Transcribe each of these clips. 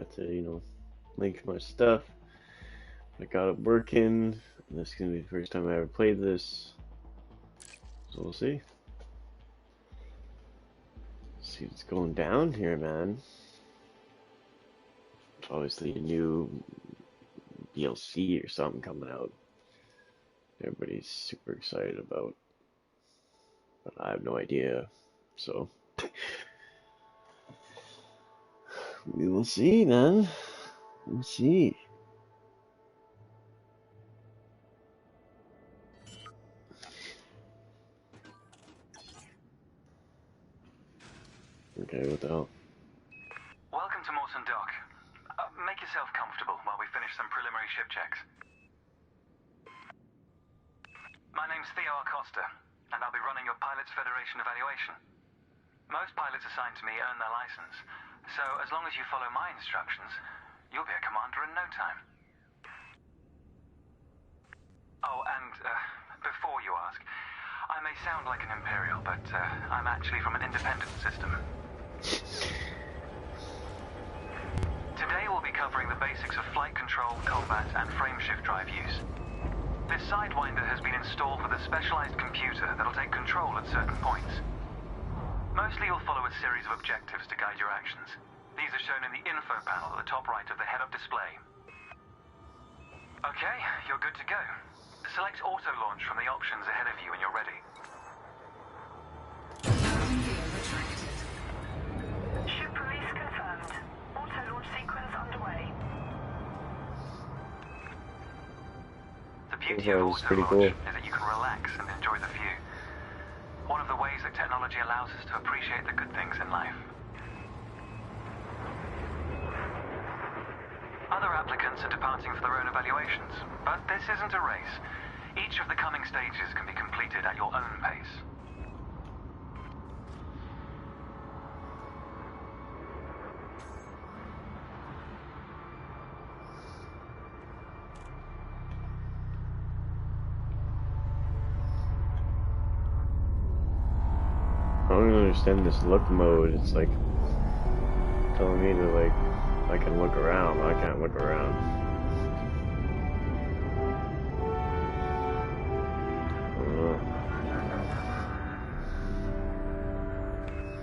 got to, link my stuff. I got it working. This is gonna be the first time I ever played this, so we'll see. See what's going down here, man. It's obviously a new DLC or something coming out. Everybody's super excited about, but I have no idea. So we will see, man. We'll see. Okay, what the hell? Welcome to Mawson Dock. Make yourself comfortable while we finish some preliminary ship checks. My name's Theo Acosta, and I'll be running your Pilots Federation evaluation. Most pilots assigned to me earn their license, so as long as you follow my instructions, you'll be a commander in no time. Oh, and before you ask, I may sound like an Imperial, but I'm actually from an independent system. Today we'll be covering the basics of flight control, combat, and frameshift drive use. This Sidewinder has been installed with a specialized computer that'll take control at certain points. Mostly you'll follow a series of objectives to guide your actions. These are shown in the info panel at the top right of the head-up display. Okay, you're good to go. Select auto launch from the options ahead of you when you're ready. Ship release confirmed. Auto launch sequence underway. The beauty of auto launch is that you can relax and enjoy the view. One of the ways that technology allows us to appreciate the good things in life. Other applicants are departing for their own evaluations, but this isn't a race. Each of the coming stages can be completed at your own pace. I don't even understand this look mode. It's like telling me to like I can look around, but I can't look around. I don't know.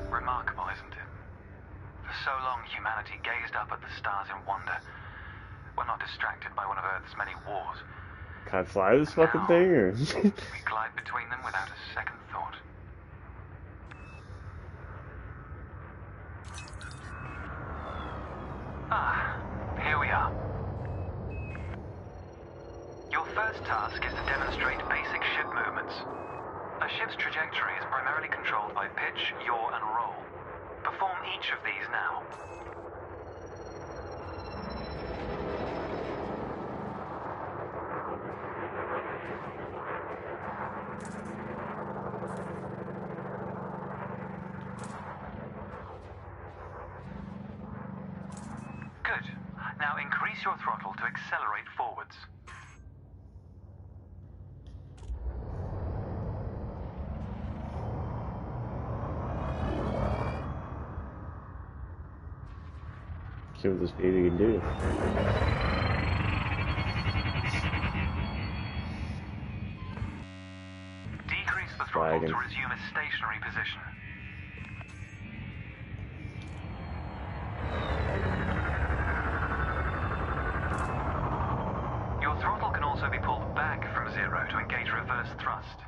Remarkable, isn't it? For so long, humanity gazed up at the stars in wonder. We're not distracted by one of Earth's many wars. Can I fly this fucking thing, or? We glide between them without a second thought. Ah, here we are. Your first task is to demonstrate basic ship movements. A ship's trajectory is primarily controlled by pitch, yaw, and roll. Perform each of these now. Good. Now increase your throttle to accelerate forwards. See what this baby can do. Decrease the throttle to resume a stationary position. Your throttle can also be pulled back from zero to engage reverse thrust.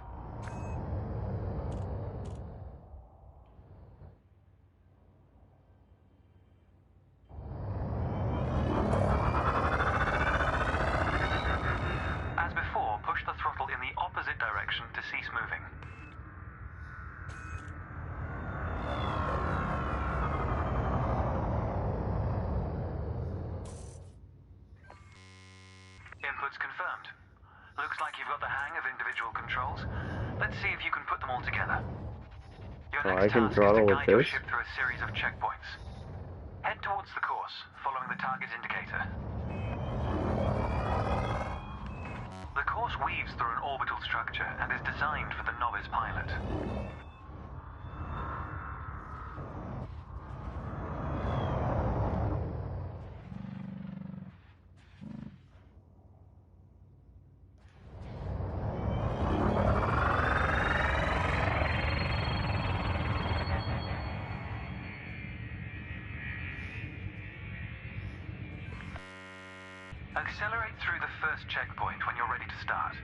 As before, push the throttle in the opposite direction to cease moving. Inputs confirmed. Looks like you've got the hang of individual controls. Let's see if you can put them all together. Your next task is to guide your ship through a series of checkpoints. Head towards the course, following the target indicator. The course weaves through an orbital structure and is designed for the novice pilot. Accelerate through the first checkpoint when you're ready to start.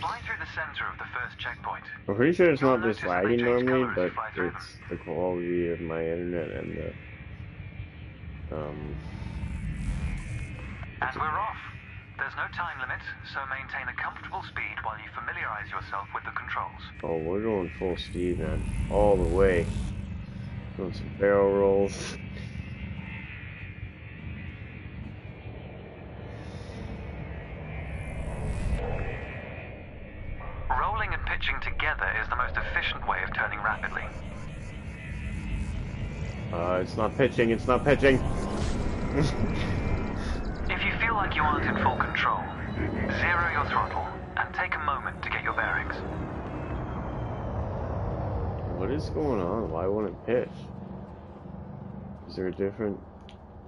Fly through the center of the first checkpoint. I'm pretty sure it's You'll not this notice that they laggy change normally, color as but you fly through them. it's the quality of my internet and the And we're off. There's no time limit, so maintain a comfortable speed while you familiarize yourself with the controls. oh, we're going full speed, man, all the way. Doing some barrel rolls. Rolling and pitching together is the most efficient way of turning rapidly. It's not pitching, it's not pitching. If you feel like you aren't in full control, zero your throttle and take a moment to get your bearings. What is going on? Why won't it pitch? Is there a different...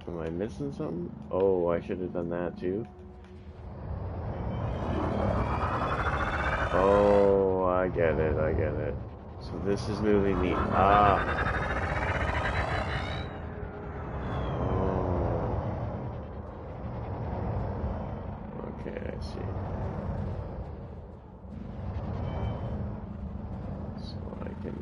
Am I missing something? Oh, I should have done that too. Oh, I get it, I get it. So this is moving me up. Oh. Okay, I see. So I can...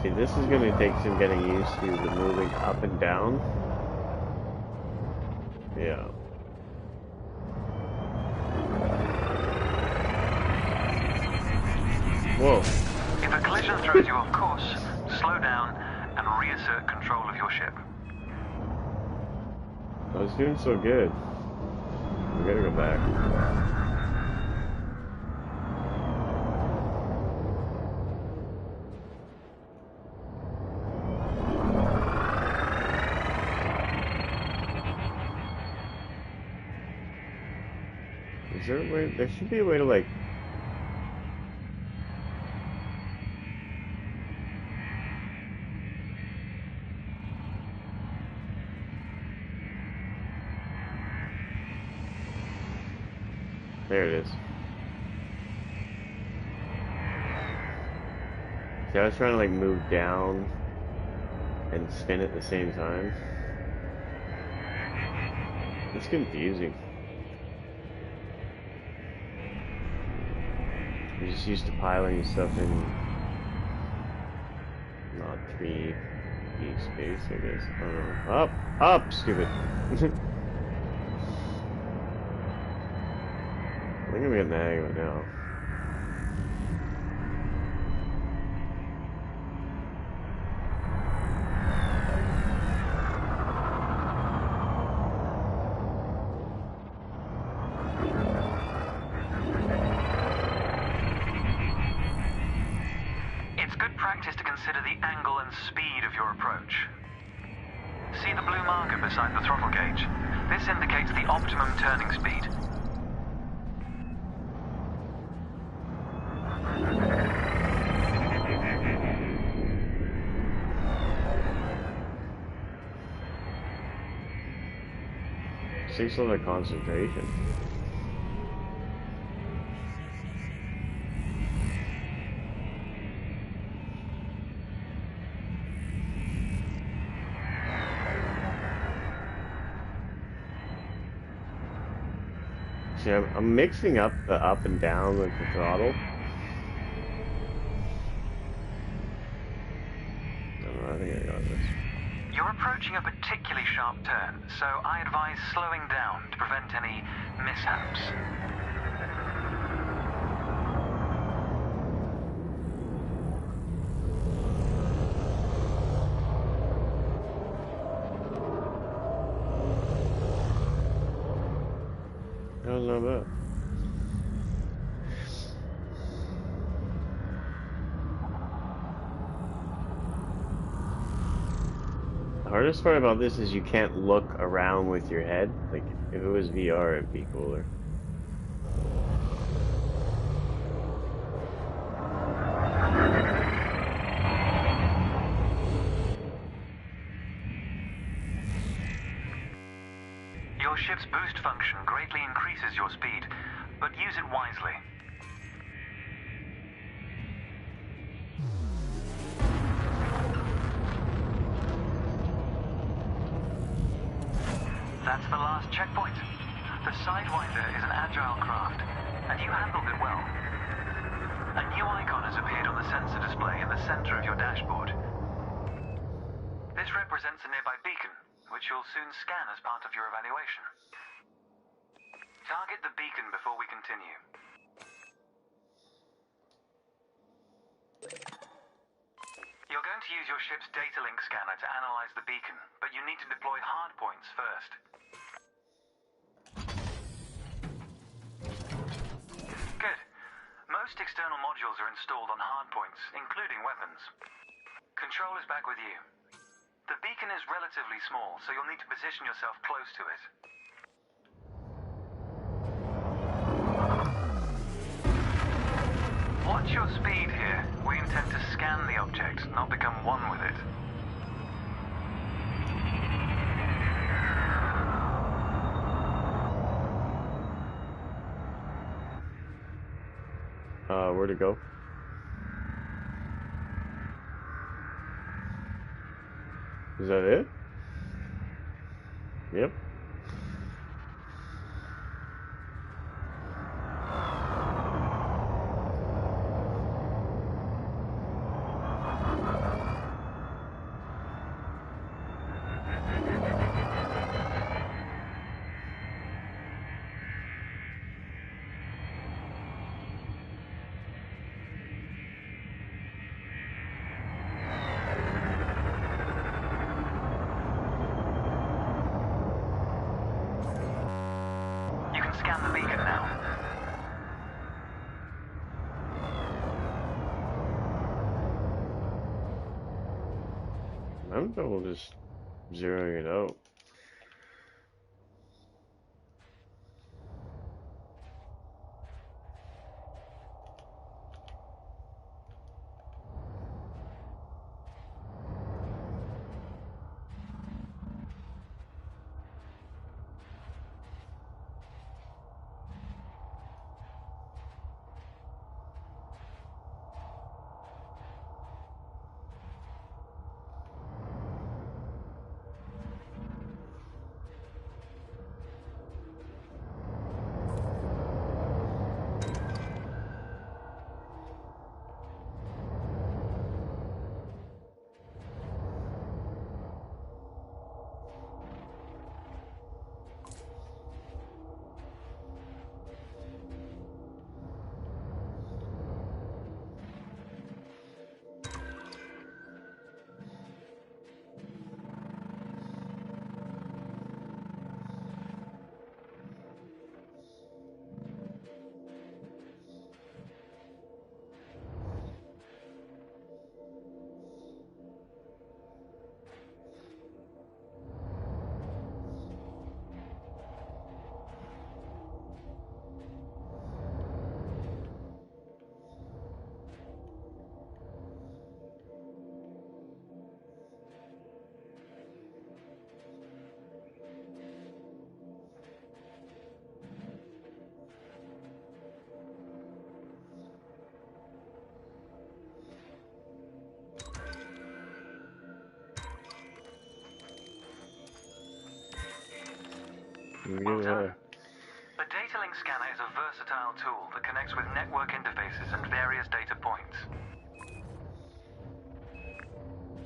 See, this is going to take some getting used to, the moving up and down. Yeah. Whoa. If a collision throws you off course, slow down and reassert control of your ship. I was doing so good. We gotta go back. Is there a way? There should be a way to, like... There it is. See, I was trying to, like, move down and spin at the same time. It's confusing. I'm just used to piloting stuff in not 3D space, I guess. I don't know. Up! Up! Stupid! I think I'm getting the hang of it now. It's good practice to consider the angle and speed of your approach. See the blue marker beside the throttle gauge? This indicates the optimum turning speed. Takes a lot of concentration. See, I'm mixing up the up and down with the throttle. I don't know, I think I got this. You're approaching a particularly sharp turn, so I advise slowing down to prevent any mishaps. That was not bad. The hardest part about this is you can't look around with your head. Like, if it was VR, it'd be cooler. Your ship's boost function greatly increases your speed, but use it wisely. That's the last checkpoint. The Sidewinder is an agile craft, and you handled it well. A new icon has appeared on the sensor display in the center of your dashboard. This represents a nearby beacon, which you'll soon scan as part of your evaluation. Target the beacon before we continue. You're going to use your ship's data link scanner to analyze the beacon, but you need to deploy hardpoints first. Good. Most external modules are installed on hardpoints, including weapons. Control is back with you. The beacon is relatively small, so you'll need to position yourself close to it. Watch your speed here. We intend to scan the object, not become one with it. Where to go? Is that it? Yep. Scan the beacon now. I'm double just zeroing it out. Well done. The data link scanner is a versatile tool that connects with network interfaces and various data points.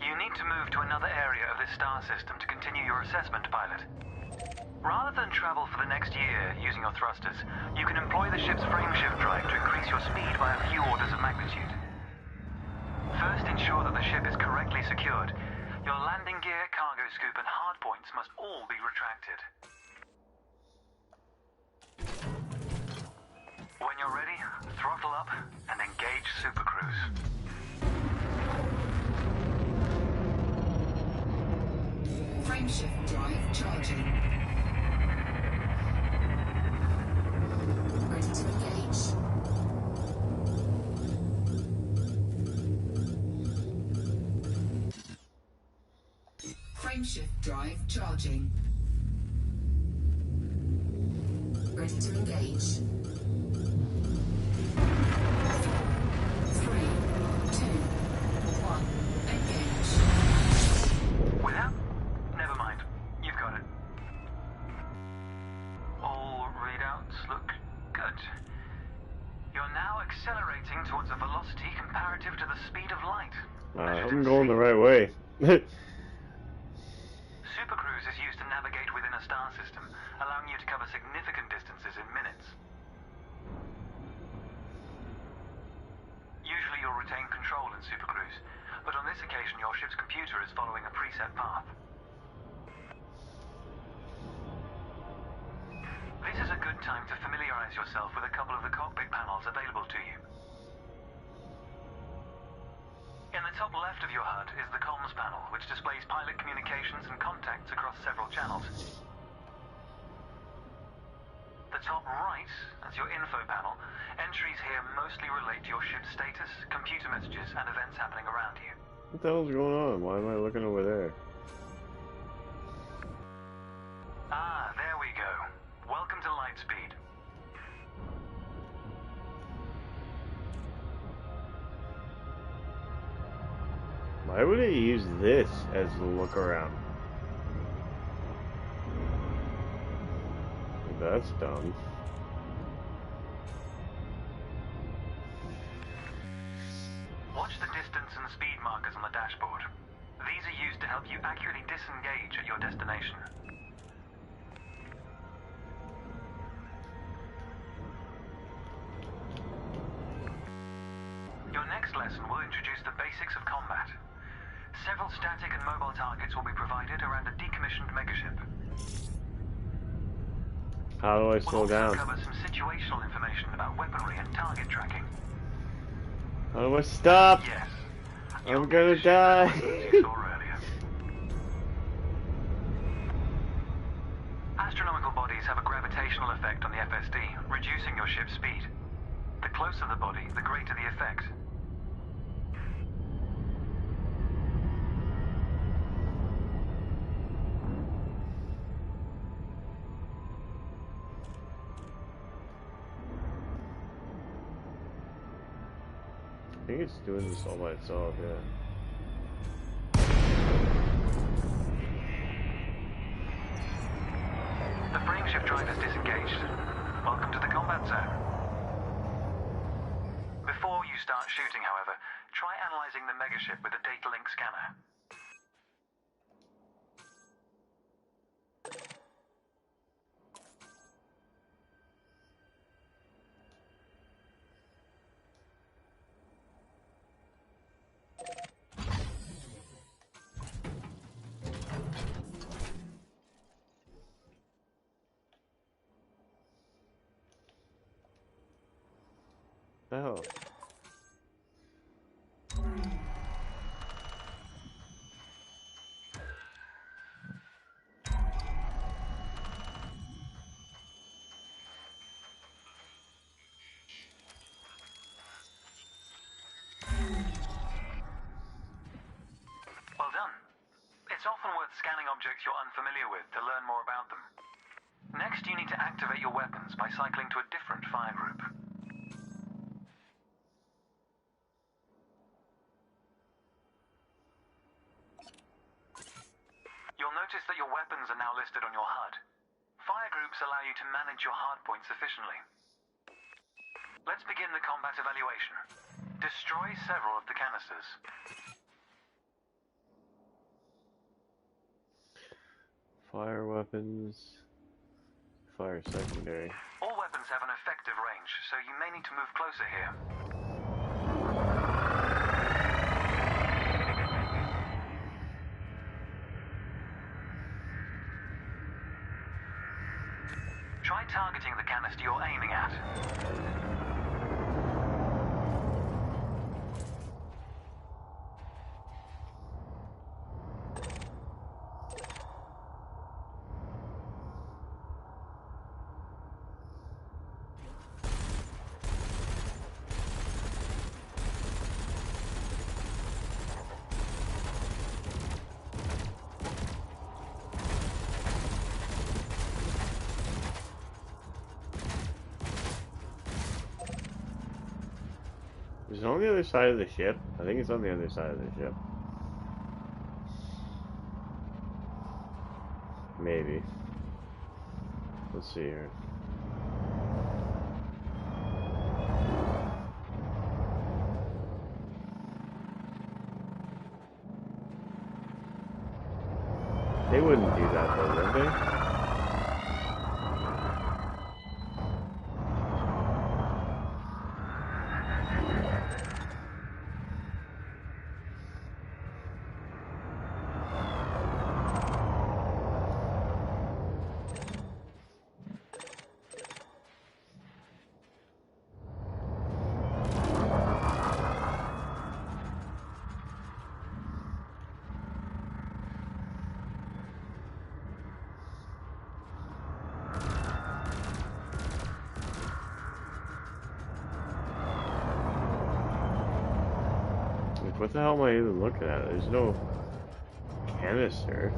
You need to move to another area of this star system to continue your assessment, pilot. Rather than travel for the next year using your thrusters, you can employ the ship's frameshift drive to increase your speed by a few orders of magnitude. First, ensure that the ship is correctly secured. Your landing gear, cargo scoop, and hardpoints must all be retracted. When you're ready, throttle up and engage supercruise. Frameshift drive charging. Ready to engage. Frameshift drive charging. Ready to engage. 3, 2, 1, engage. Without? Never mind. You've got it. Accelerating towards a velocity comparative to the speed of light. I'm going the right way. Supercruise is used to navigate within a star system, allowing you to cover significant distances in minutes. Usually you'll retain control in Supercruise, but on this occasion your ship's computer is following a preset path. This is a good time to familiarize yourself with a couple of the cockpit panels available to you. In the top left of your HUD is the comms panel, which displays pilot communications and contacts across several channels. The top right is your info panel. Entries here mostly relate to your ship's status, computer messages, and events happening around you. What the hell's going on? Why am I looking over there? Ah, there we go. Welcome to Lightspeed. Why would it use this as the look around? That's dumb. Watch the distance and speed markers on the dashboard. These are used to help you accurately disengage at your destination. Your next lesson will introduce the basics of combat. Several static and mobile targets will be provided around a decommissioned megaship. How do I slow We'll down? also cover some situational information about weaponry and target tracking. How do I stop? Yes. I'm gonna die. You saw earlier. Astronomical bodies have a gravitational effect on the FSD, reducing your ship's speed. The closer the body, the greater the effect. I think it's doing this all by itself, yeah. The frameshift drive is disengaged. Welcome to the combat zone. Before you start shooting, however, try analyzing the megaship with a data link scanner. Oh. Well done. It's often worth scanning objects you're unfamiliar with to learn more about them. Next, you need to activate your weapons by cycling to a different fire group. You'll notice that your weapons are now listed on your HUD. Fire groups allow you to manage your hardpoints efficiently. Let's begin the combat evaluation. Destroy several of the canisters. Fire weapons. Fire secondary. All weapons have an effective range, so you may need to move closer here. Try targeting the canister you're aiming at. Is it on the other side of the ship? I think it's on the other side of the ship. Maybe. Let's see here. They wouldn't do that though, would they? Like, what the hell am I even looking at? There's no canister.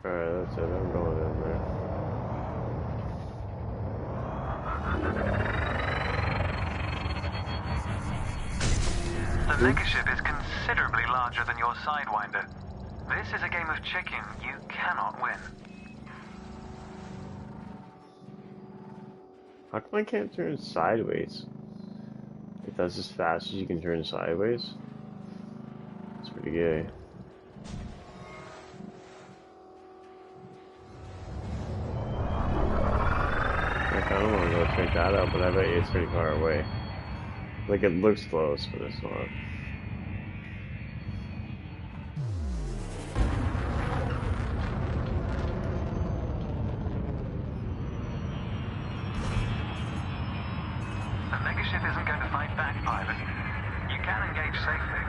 Alright, that's it. I'm going in there. The megaship is considerably larger than your Sidewinder. This is a game of chicken you cannot win. How come I can't turn sideways? If that's as fast as you can turn sideways? It's pretty gay. I kinda wanna go check that out, but I bet you it's pretty far away. Like, it looks close, but it's not. The megaship isn't going to fight back, pilot. You can engage safely.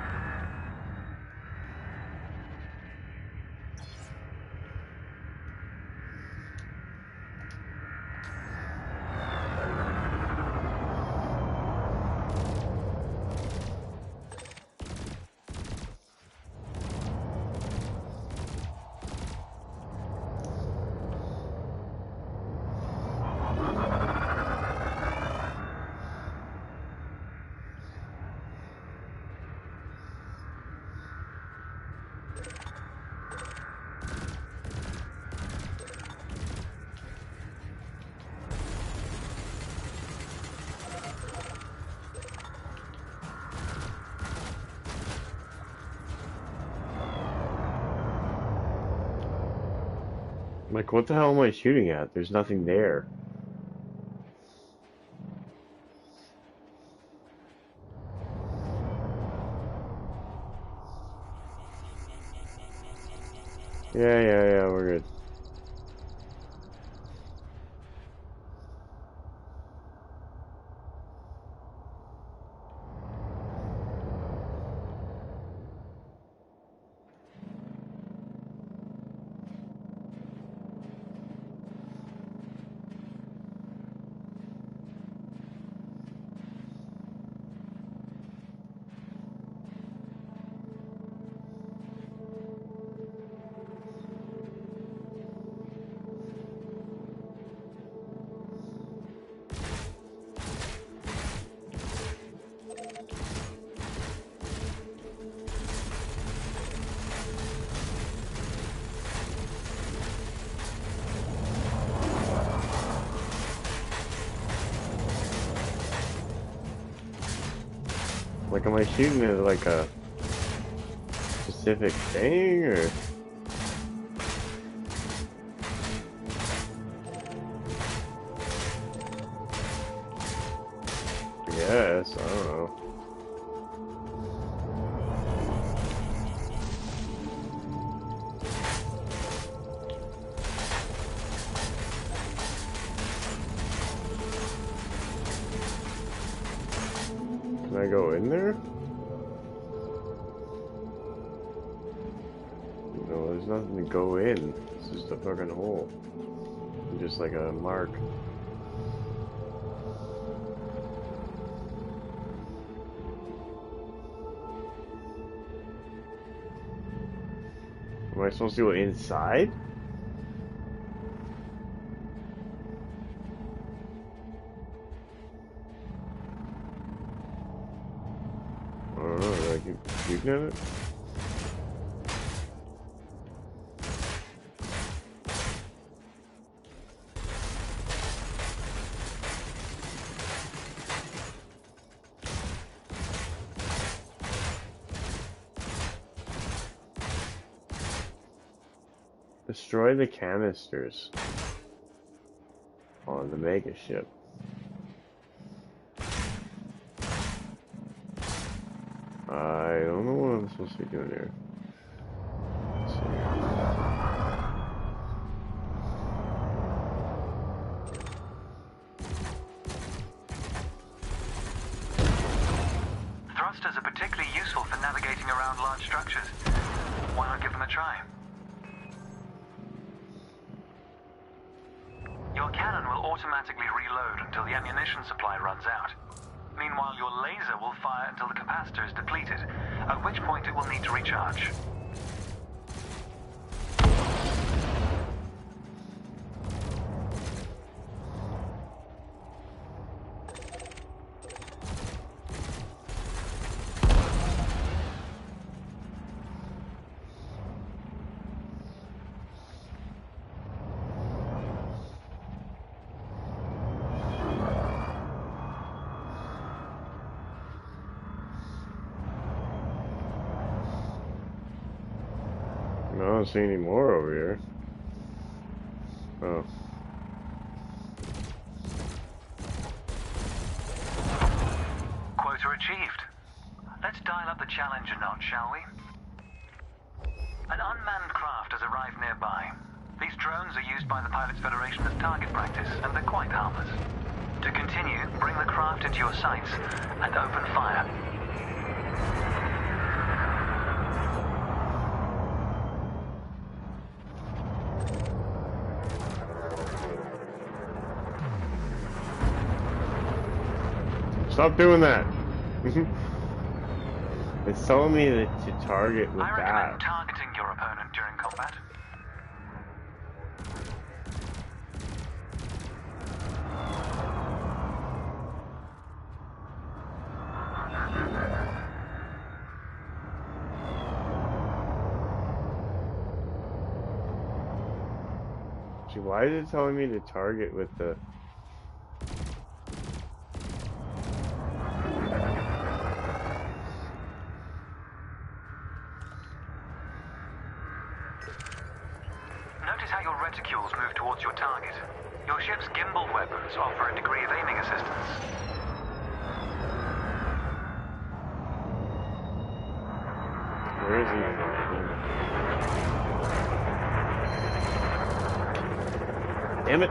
Like, what the hell am I shooting at? There's nothing there. Yeah, we're good. Like, am I shooting at like a specific thing, or? Yes, I don't know. Can I go in there? No, there's nothing to go in. It's just a fucking hole. Just like a mark. Am I supposed to go inside? I don't know, do I keep shooting at it? Destroy the canisters on the mega ship. I don't know what I'm supposed to be doing here. Let's see. Thrusters are particularly useful for navigating around large structures. Why not give them a try? Your cannon will automatically reload until the ammunition supply runs out. Meanwhile, your laser will fire until the capacitor is depleted, at which point it will need to recharge. I don't see any more over here. Oh. Quota achieved. Let's dial up the challenge a notch, shall we? An unmanned craft has arrived nearby. These drones are used by the Pilots Federation as target practice, and they're quite harmless. To continue, bring the craft into your sights and open fire. Stop doing that. It's telling me to target with I recommend that. targeting your opponent during combat. Gee, why is it telling me to target with the... Notice how your reticules move towards your target. Your ship's gimbal weapons offer a degree of aiming assistance. Where is he? Damn it.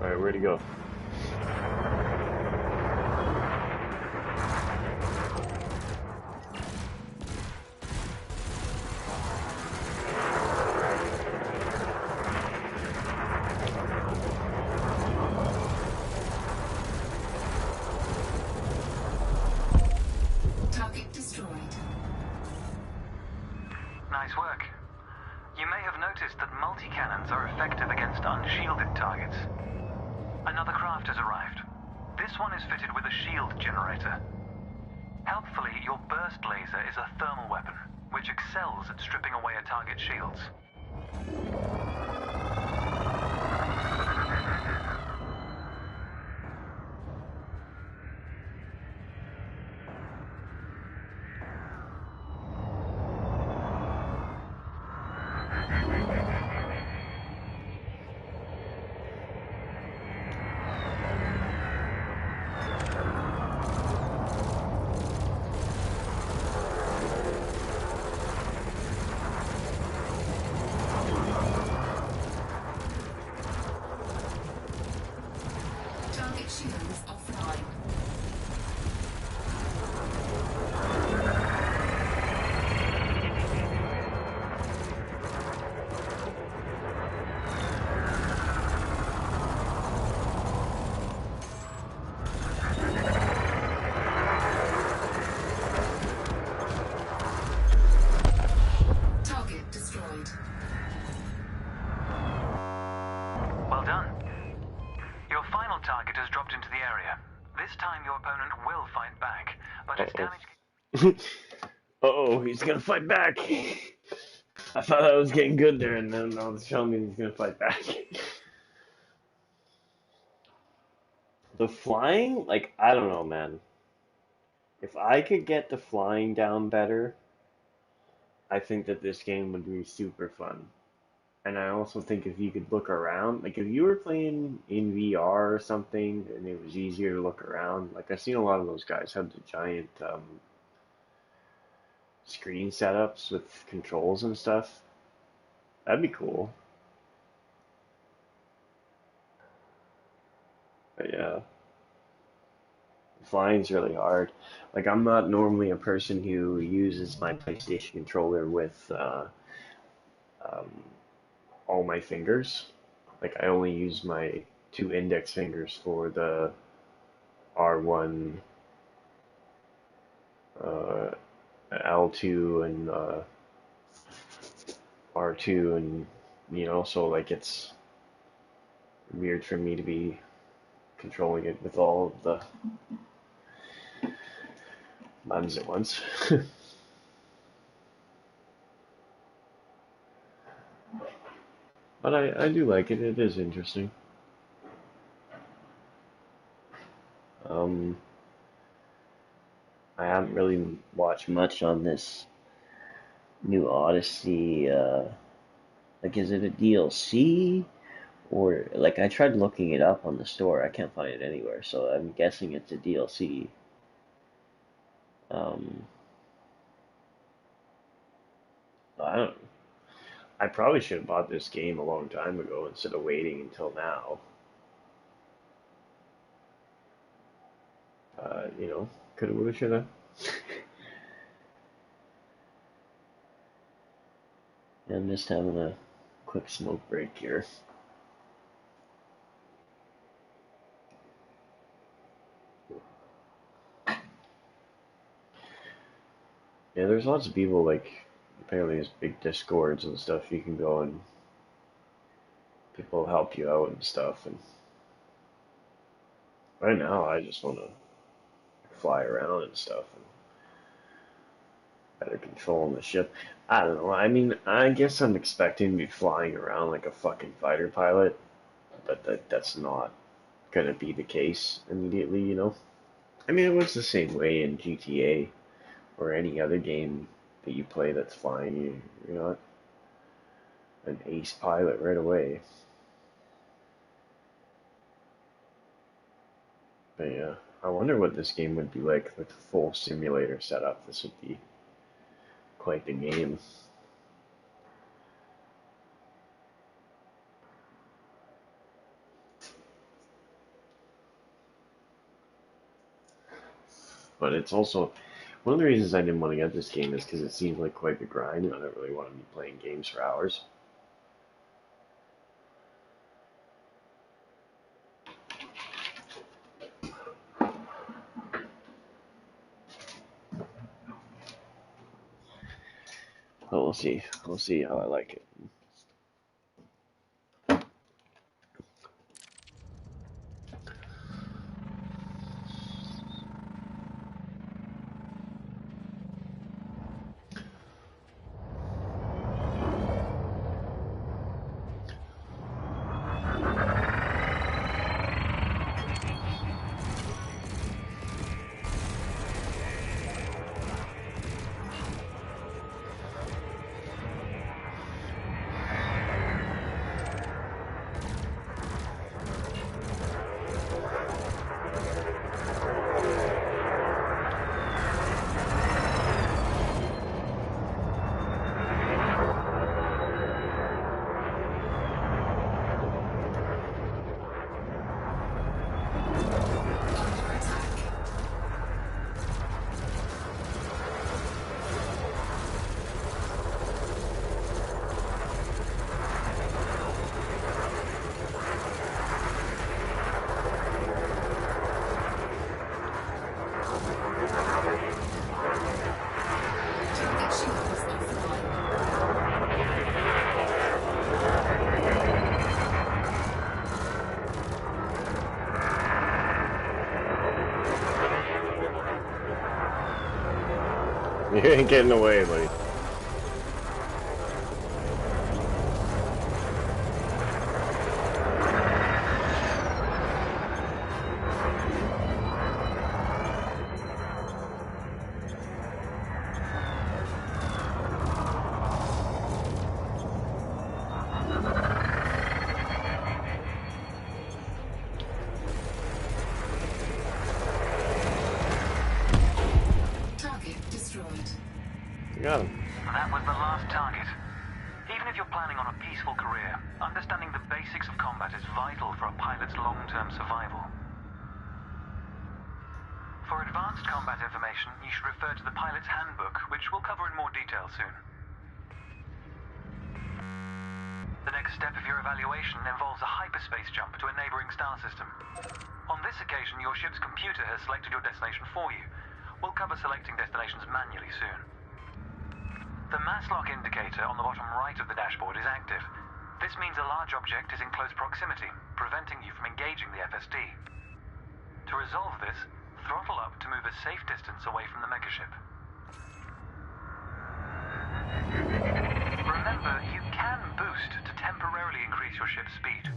Alright, where'd he go? Target destroyed. Nice work. You may have noticed that multi-cannons are effective against unshielded targets. Another craft has arrived. This one is fitted with a shield generator. Helpfully, your burst laser is a thermal weapon, which excels at stripping away a target's shields. Target shields offline. Target destroyed. Well done. Your final target has dropped into the area. This time your opponent will fight back, but its damage... Uh-oh, he's gonna fight back! I thought I was getting good there, and then I was showing me he's gonna fight back. The flying, like, I don't know, man. If I could get the flying down better, I think that this game would be super fun. And I also think if you could look around, like if you were playing in VR or something, and it was easier to look around, like I've seen a lot of those guys have the giant screen setups with controls and stuff. That'd be cool. But yeah, flying's really hard. Like I'm not normally a person who uses my PlayStation controller with um, all my fingers. Like I only use my two index fingers for the R1, uh, L2, and R2, and so like it's weird for me to be controlling it with all of the buttons at once. But I do like it. It is interesting. Um, I haven't really watched much on this new Odyssey. Like, is it a DLC? Or, like, I tried looking it up on the store. I can't find it anywhere. So I'm guessing it's a DLC. Um, I don't. I probably should have bought this game a long time ago instead of waiting until now. Coulda, woulda, shoulda. I'm just having a quick smoke break here. Yeah, there's lots of people, like, apparently there's big discords and stuff you can go and people help you out and stuff. And right now, I just want to fly around and stuff and better control the ship. I don't know. I mean, I guess I'm expecting to be flying around like a fucking fighter pilot, but that's not gonna be the case immediately. I mean, it was the same way in GTA or any other game that you play that's flying. You're not an ace pilot right away. But yeah, I wonder what this game would be like with a full simulator setup. This would be quite the game. But it's also one of the reasons I didn't want to get this game is because it seems like quite the grind, and I don't really want to be playing games for hours. But we'll see. We'll see how I like it. You ain't getting away, buddy. Got him. That was the last target. Even if you're planning on a peaceful career, understanding the basics of combat is vital for a pilot's long-term survival. For advanced combat information, you should refer to the pilot's handbook, which we'll cover in more detail soon. The next step of your evaluation involves a hyperspace jump to a neighboring star system. On this occasion, your ship's computer has selected your destination for you. We'll cover selecting destinations manually soon. The mass lock indicator on the bottom right of the dashboard is active. This means a large object is in close proximity, preventing you from engaging the FSD. To resolve this, throttle up to move a safe distance away from the megaship. Remember, you can boost to temporarily increase your ship's speed.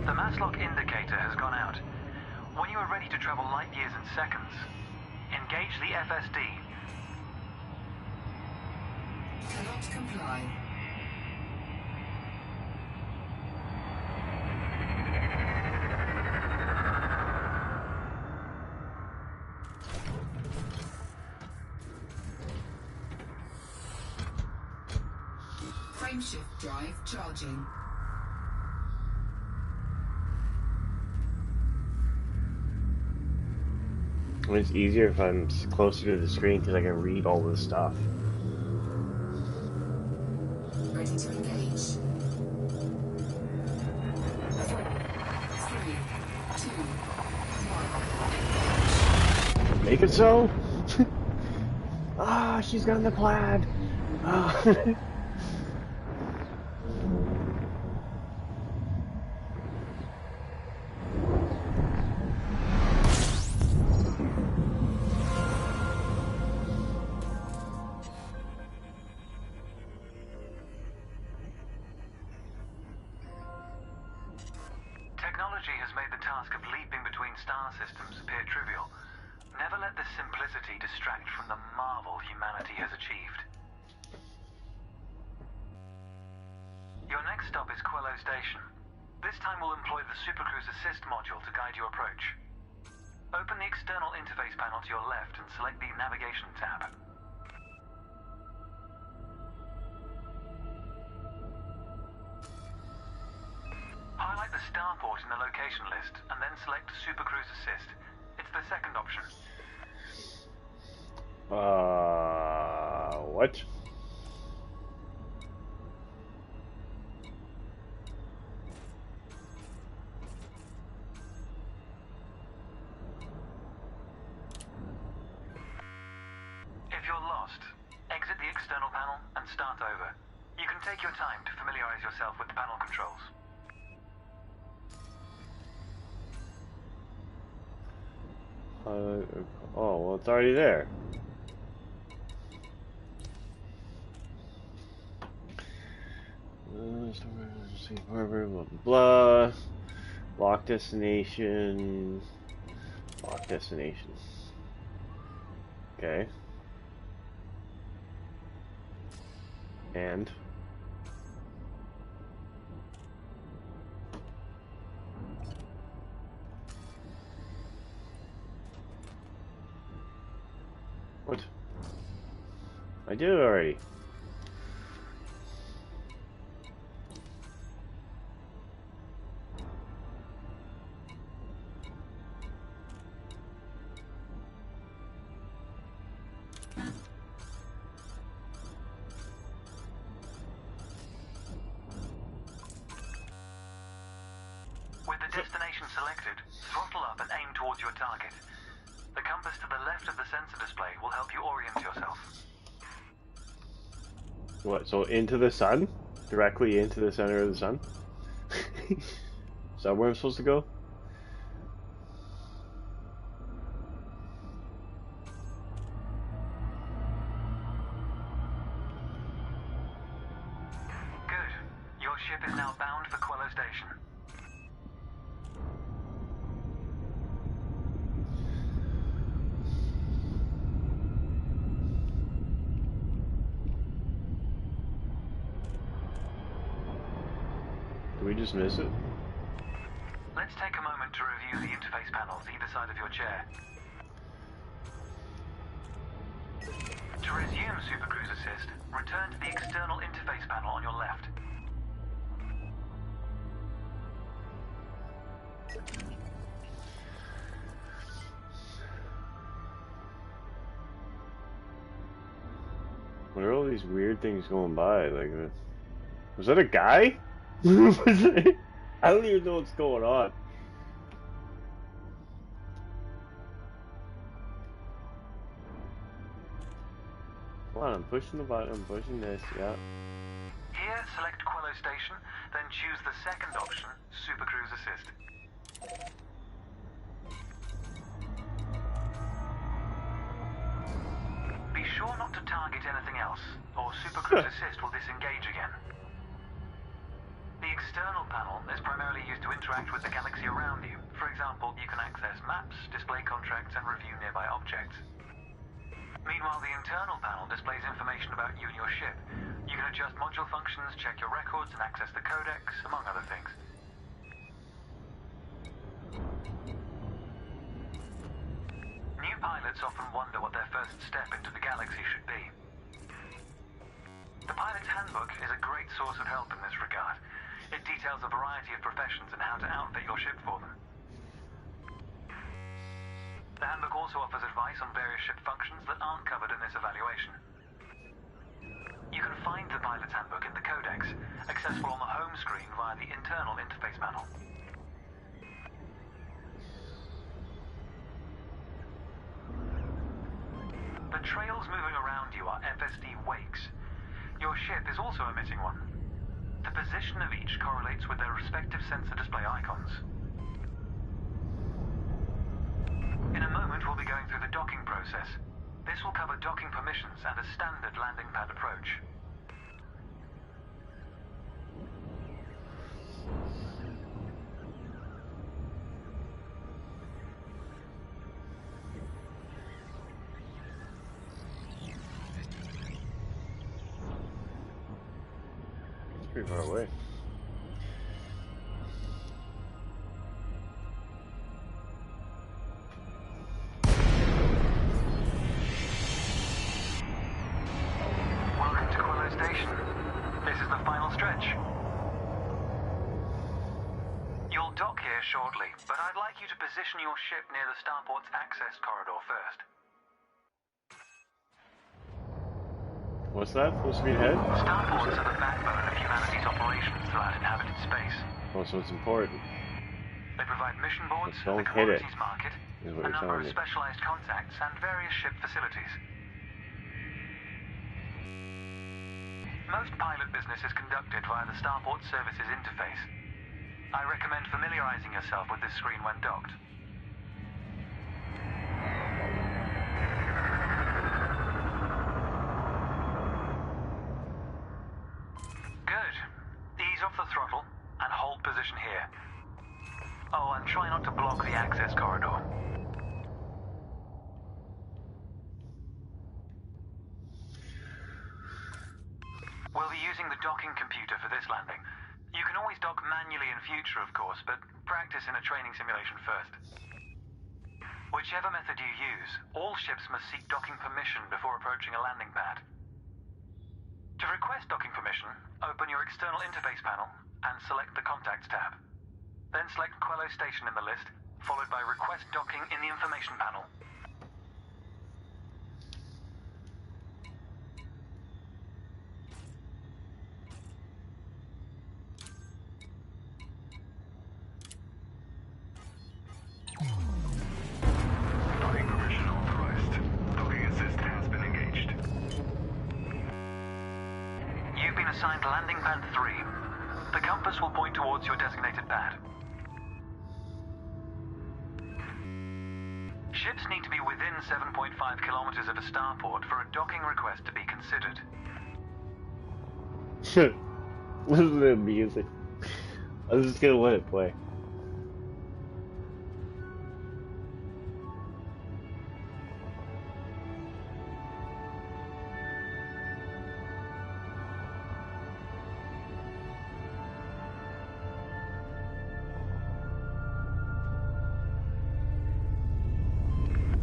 The mass lock indicator has gone out. When you are ready to travel light years in seconds, engage the FSD. Cannot comply. Frameshift drive charging. It's easier if I'm closer to the screen because I can read all this stuff. Ready to engage. 4, 3, 2, 1. Make it so? Ah, she's got the plaid. Ah. Technology has made the task of leaping between star systems appear trivial. Never let this simplicity distract from the marvel humanity has achieved. Your next stop is Quello Station. This time we'll employ the supercruise assist module to guide your approach. Open the external interface panel to your left and select the navigation tab. Highlight the the starport in the location list and then select Supercruise Assist. It's the second option. What? If you're lost, exit the external panel and start over. You can take your time to familiarize yourself with the panel controls. Oh, well, it's already there. Safe harbor, blah, blah, blah. Lock destination. Lock destination. Okay. And? What? I did it already. With the destination selected, throttle up and aim towards your target. The compass to the left of the sensor display will help you orient yourself. What, so into the sun? Directly into the center of the sun? Is that where I'm supposed to go? Good. Your ship is now bound for Quello Station. Did we just miss it? Let's take a moment to review the interface panels either side of your chair. To resume Supercruise Assist, return to the external interface panel on your left. What are all these weird things going by? Like, was that a guy? Was it? I don't even know what's going on. Come on, I'm pushing the button, I'm pushing this, yeah. Here, select Quello Station, then choose the second option, Supercruise Assist. Be sure not to target anything else, or Supercruise Assist will disengage again. The external panel is primarily used to interact with the galaxy around you. For example, you can access maps, display contracts, and review nearby objects. Meanwhile, the internal panel displays information about you and your ship. You can adjust module functions, check your records, and access the codex, among other things. New pilots often wonder what their first step into the galaxy should be. The pilot's handbook is a great source of help in this regard. It details a variety of professions and how to outfit your ship for them. The handbook also offers advice on various ship functions that aren't covered in this evaluation. You can find the pilot's handbook in the codex, accessible on the home screen via the internal interface panel. The trails moving around you are FSD wakes. Your ship is also emitting one. The position of each correlates with their respective sensor display icons. In a moment, we'll be going through the docking process. This will cover docking permissions and a standard landing pad approach. It's pretty far away. Welcome to Quello Station. This is the final stretch. dock here shortly, but I'd like you to position your ship near the starport's access corridor first. What's that? Full speed ahead? Starports are the backbone of humanity's operations throughout inhabited space. Oh, so it's important. They provide mission boards, Just don't the hit it, commodities market, is what a you're number telling of me. specialized contacts, and various ship facilities. Most pilot business is conducted via the Starport Services interface. I recommend familiarizing yourself with this screen when docked. Good. Ease off the throttle and hold position here. Oh, and try not to block the access corridor. We'll be using the docking computer for this landing. You can always dock manually in future, of course, but practice in a training simulation first. Whichever method you use, all ships must seek docking permission before approaching a landing pad. To request docking permission, open your external interface panel and select the Contacts tab. Then select Quello Station in the list, followed by Request Docking in the information panel. Docking permission authorized. Docking assist has been engaged. You've been assigned landing pad 3. The compass will point towards your designated pad. Ships need to be within 7.5 kilometers of a starport for a docking request to be considered. Listen to the music. I'm just gonna let it play.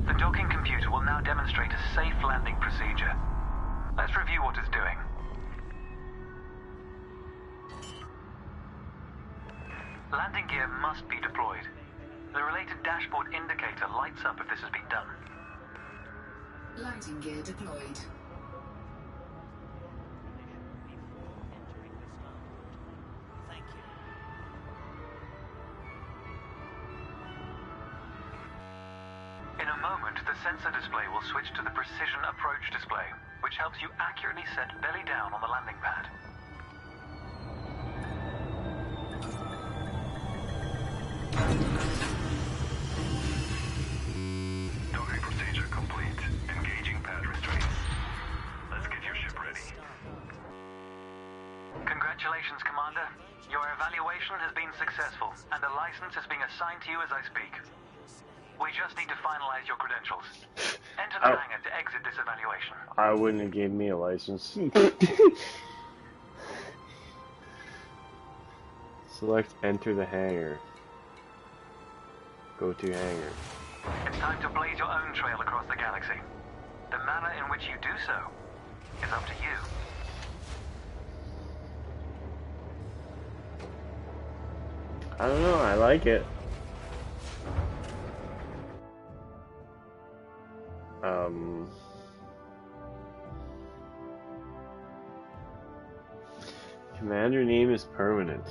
The docking computer will now demonstrate a safe landing procedure. Let's review what it's doing. Landing gear must be deployed. The related dashboard indicator lights up if this has been done. Landing gear deployed. In a moment, the sensor display will switch to the precision approach display, which helps you accurately set belly down on the landing pad. Docking procedure complete. Engaging pad restraints. Let's get your ship ready. Congratulations, Commander. Your evaluation has been successful, and a license is being assigned to you as I speak. We just need to finalize your credentials. Enter the hangar to exit this evaluation. I wouldn't have gave me a license. Select enter the hangar. Go to hangar. It's time to blaze your own trail across the galaxy. The manner in which you do so is up to you. I don't know, I like it. Commander name is permanent.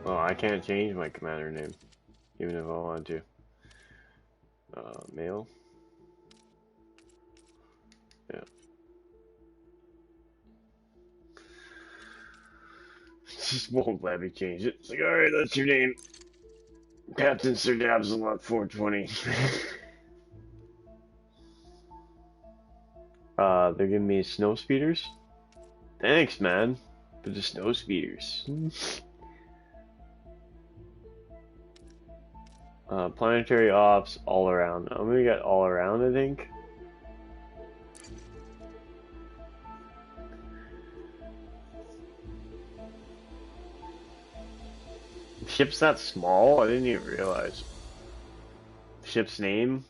Oh, I can't change my commander name, even if I wanted to. Male. Yeah. Just won't let me change it. It's like, alright, that's your name. Captain Sir Dabsalot 420. They're giving me snow speeders? Thanks, man. For the snow speeders. Planetary ops all around. I'm gonna get all around, I think. Ship's that small? I didn't even realize. Ship's name?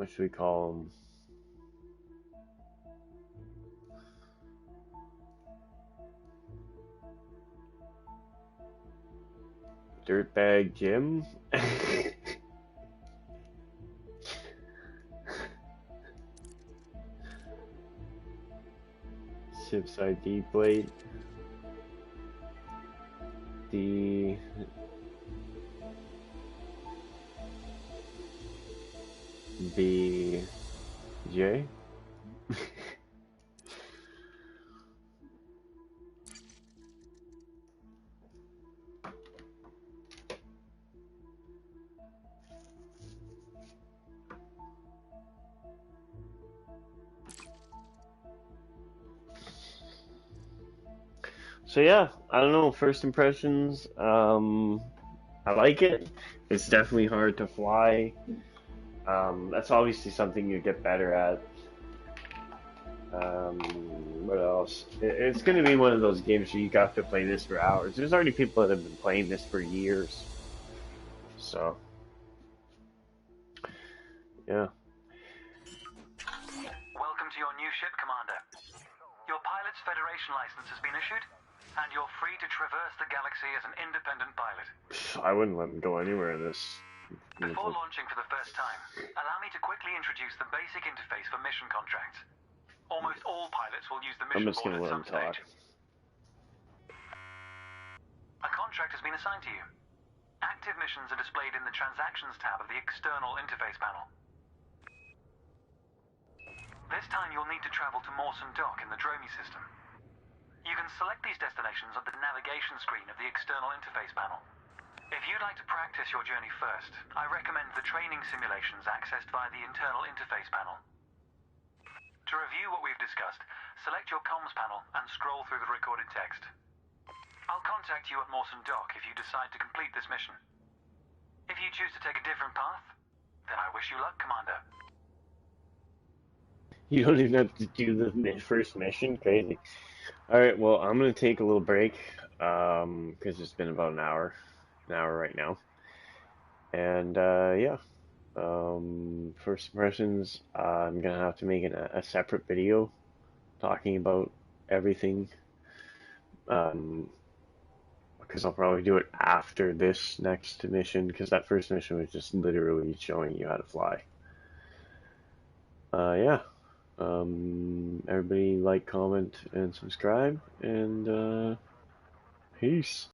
what should we call him? Dirtbag Jim? Ship's ID plate. D. B. J. So yeah, I don't know. First impressions. I like it. It's definitely hard to fly. That's obviously something you get better at. What else? It's going to be one of those games where you got to play this for hours. There's already people that have been playing this for years. So, yeah. Welcome to your new ship, Commander. Your pilot's Federation license has been issued, and you're free to traverse the galaxy as an independent pilot. I wouldn't let him go anywhere in this. Before launching for the first time, allow me to quickly introduce the basic interface for mission contracts. Almost all pilots will use the I'm mission just board going to at let him some talk. stage. A contract has been assigned to you. Active missions are displayed in the Transactions tab of the external interface panel. This time you'll need to travel to Mawson Dock in the Dromi system. You can select these destinations on the navigation screen of the external interface panel. If you'd like to practice your journey first, I recommend the training simulations accessed via the internal interface panel. To review what we've discussed, select your comms panel and scroll through the recorded text. I'll contact you at Mawson Dock if you decide to complete this mission. If you choose to take a different path, then I wish you luck, Commander. You don't even have to do the first mission? Crazy. Alright, well, I'm going to take a little break, because it's been about an hour right now. And, yeah. First impressions, I'm going to have to make a separate video talking about everything. Because I'll probably do it after this next mission, because that first mission was just literally showing you how to fly. Yeah. Everybody like, comment, and subscribe, and peace.